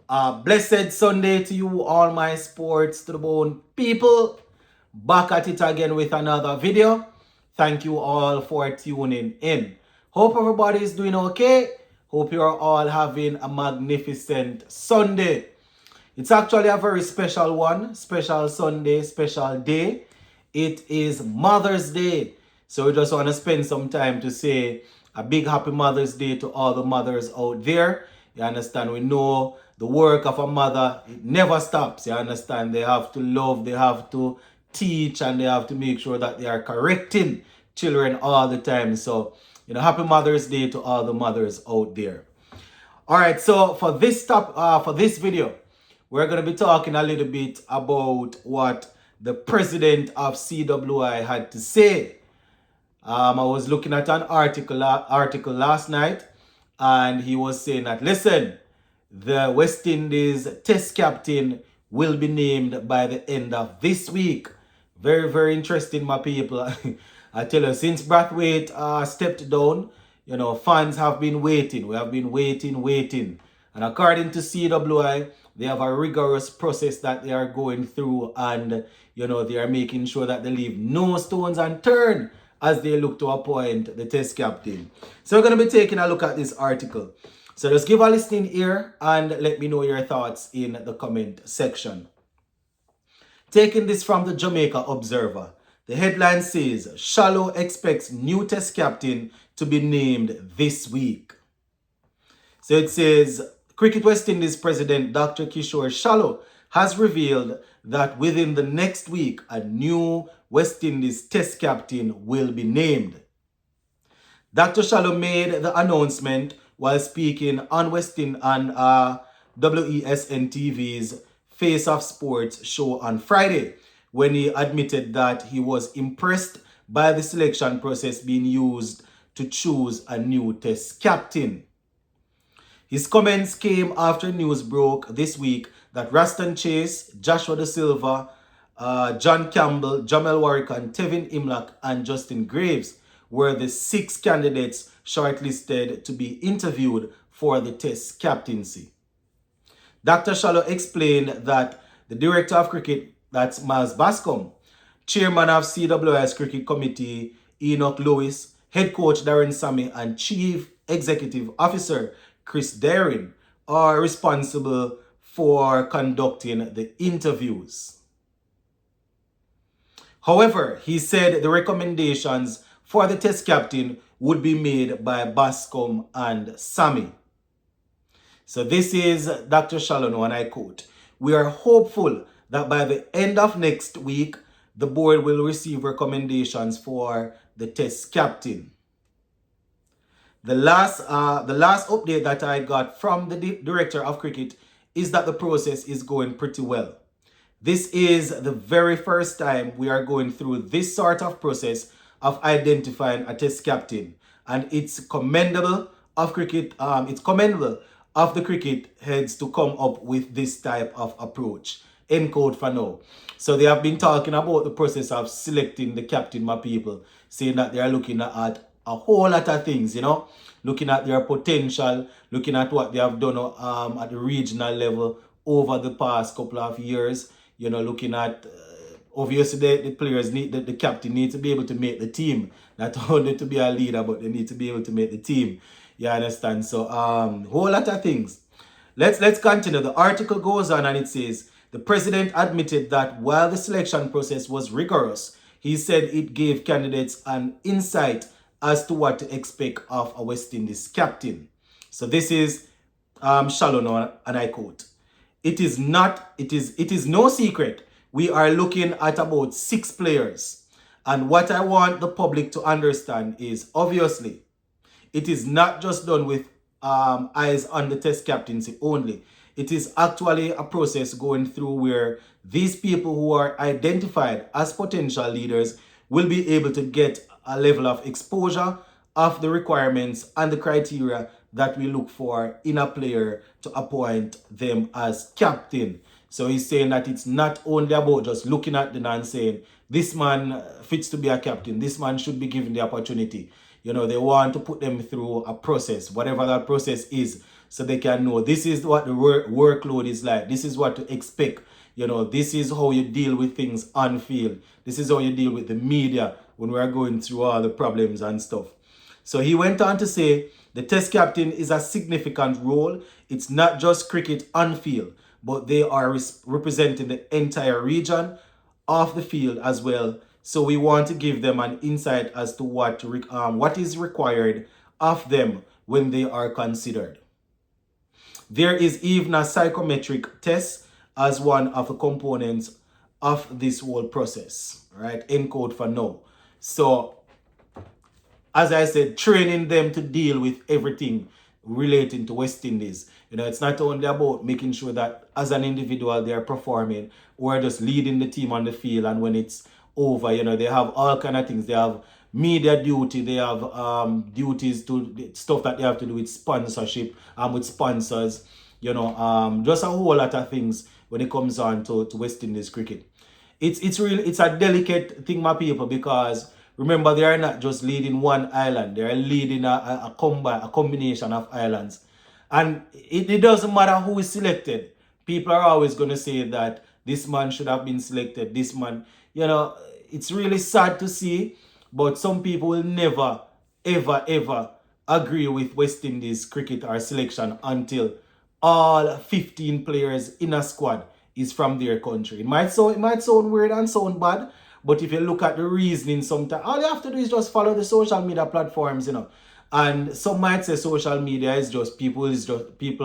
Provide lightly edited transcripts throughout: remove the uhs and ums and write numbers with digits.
Blessed Sunday to you, all my sports to the bone people. Back at it again with another video. Thank you all for tuning in. Hope everybody is doing okay. Hope you're all having a magnificent Sunday. It's actually a very special one, special Sunday, special day. It is Mother's Day. So we just want to spend some time to say a big happy Mother's Day to all the mothers out there. You understand? We know the work of a mother, it never stops. You understand? They have to love, they have to teach, and they have to make sure that they are correcting children all the time. So, happy Mother's Day to all the mothers out there. All right, so for this video, we're going to be talking a little bit about what the president of CWI had to say. I was looking at an article last night, and he was saying that, listen, the West Indies test captain will be named by the end of this week. Very, very interesting, my people. I tell you, since Brathwaite stepped down, fans have been waiting. We have been waiting. And according to CWI, they have a rigorous process that they are going through, and, they are making sure that they leave no stones unturned as they look to appoint the test captain. So we're going to be taking a look at this article. So just give a listening ear and let me know your thoughts in the comment section. Taking this from the Jamaica Observer, the headline says, Shallow expects new test captain to be named this week. So it says, Cricket West Indies President Dr. Kishore Shallow has revealed that within the next week, a new West Indies test captain will be named. Dr. Shallow made the announcement while speaking on WESN TV's Face of Sports show on Friday, when he admitted that he was impressed by the selection process being used to choose a new test captain. His comments came after news broke this week that Raston Chase, Joshua Da Silva, John Campbell, Jamel Warwick, and Tevin Imlach and Justin Graves were the 6 candidates shortlisted to be interviewed for the test captaincy. Dr. Shallow explained that the director of cricket, that's Miles Bascom, chairman of CWI's cricket committee, Enoch Lewis, head coach Darren Sammy, and chief executive officer Chris Daring are responsible for conducting the interviews. However, he said the recommendations for the test captain would be made by Bascom and Sammy. So this is Dr. Shallow, and I quote, "We are hopeful that by the end of next week, the board will receive recommendations for the test captain." The last update that I got from the director of cricket is that the process is going pretty well. This is the very first time we are going through this sort of process of identifying a test captain, and it's commendable of cricket. It's commendable of the cricket heads to come up with this type of approach. End quote for now. So they have been talking about the process of selecting the captain, my people, saying that they are looking at a whole lot of things, looking at their potential, looking at what they have done at the regional level over the past couple of years, looking at obviously the players need, the captain needs to be able to make the team, not only to be a leader, but they need to be able to make the team. You understand? So whole lot of things. Let's continue. The article goes on and it says, the president admitted that while the selection process was rigorous, he said it gave candidates an insight as to what to expect of a West Indies captain. So this is Shallow, and I quote, it is no secret we are looking at about 6 players. And what I want the public to understand is, obviously, it is not just done with eyes on the test captaincy only. It is actually a process going through where these people who are identified as potential leaders will be able to get a level of exposure of the requirements and the criteria that we look for in a player to appoint them as captain. So he's saying that it's not only about just looking at them and saying, this man fits to be a captain, this man should be given the opportunity. They want to put them through a process, whatever that process is, so they can know this is what the workload is like. This is what to expect. This is how you deal with things on field. This is how you deal with the media when we are going through all the problems and stuff. So he went on to say the test captain is a significant role. It's not just cricket on field, but they are representing the entire region off the field as well. So we want to give them an insight as to what is required of them when they are considered. There is even a psychometric test as one of the components of this whole process, right? End quote for now. So, as I said, training them to deal with everything relating to West Indies. It's not only about making sure that as an individual they are performing or just leading the team on the field, and when it's over, they have all kind of things. They have media duty, they have duties to stuff that they have to do with sponsorship and with sponsors, just a whole lot of things when it comes on to West Indies cricket. It's a delicate thing, my people, because remember, they are not just leading one island, they are leading a combination of islands. And it doesn't matter who is selected. People are always going to say that this man should have been selected, this man, it's really sad to see, but some people will never, ever, ever agree with West Indies cricket or selection until all 15 players in a squad is from their country. It might sound weird and sound bad, but if you look at the reasoning, sometimes all you have to do is just follow the social media platforms, And some might say social media is just people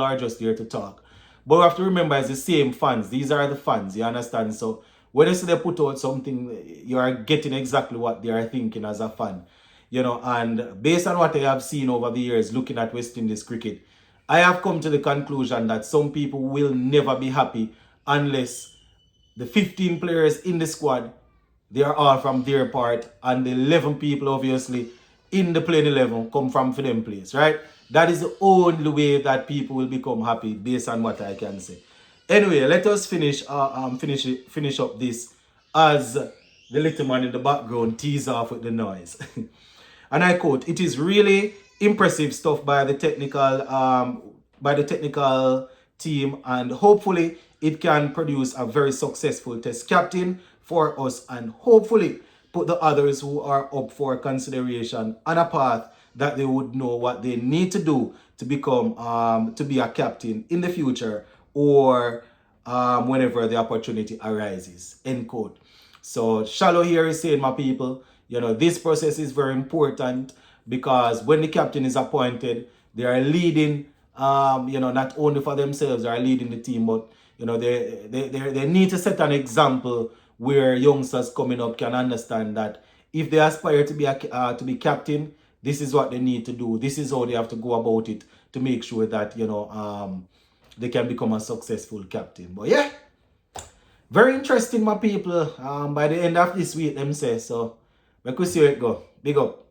are just there to talk. But we have to remember, it's the same fans. These are the fans, you understand? So when you see they put out something, you are getting exactly what they are thinking as a fan. And based on what I have seen over the years looking at West Indies cricket, I have come to the conclusion that some people will never be happy unless the 15 players in the squad, they are all from their part, and the 11 people obviously in the playing 11 come from for them place, right? That is the only way that people will become happy based on what I can say. Anyway, let us finish up this as the little man in the background tease off with the noise. And I quote, "It is really impressive stuff by the technical team, and hopefully it can produce a very successful test captain for us, and hopefully put the others who are up for consideration on a path that they would know what they need to do to become to be a captain in the future, or whenever the opportunity arises." End quote. So Shallow here is saying, my people, this process is very important, because when the captain is appointed, they are leading, not only for themselves, they are leading the team, but they need to set an example where youngsters coming up can understand that if they aspire to be captain, this is what they need to do. This is how they have to go about it to make sure that they can become a successful captain. But yeah, very interesting, my people. By the end of this week, them say so. We could see how it go. Big up.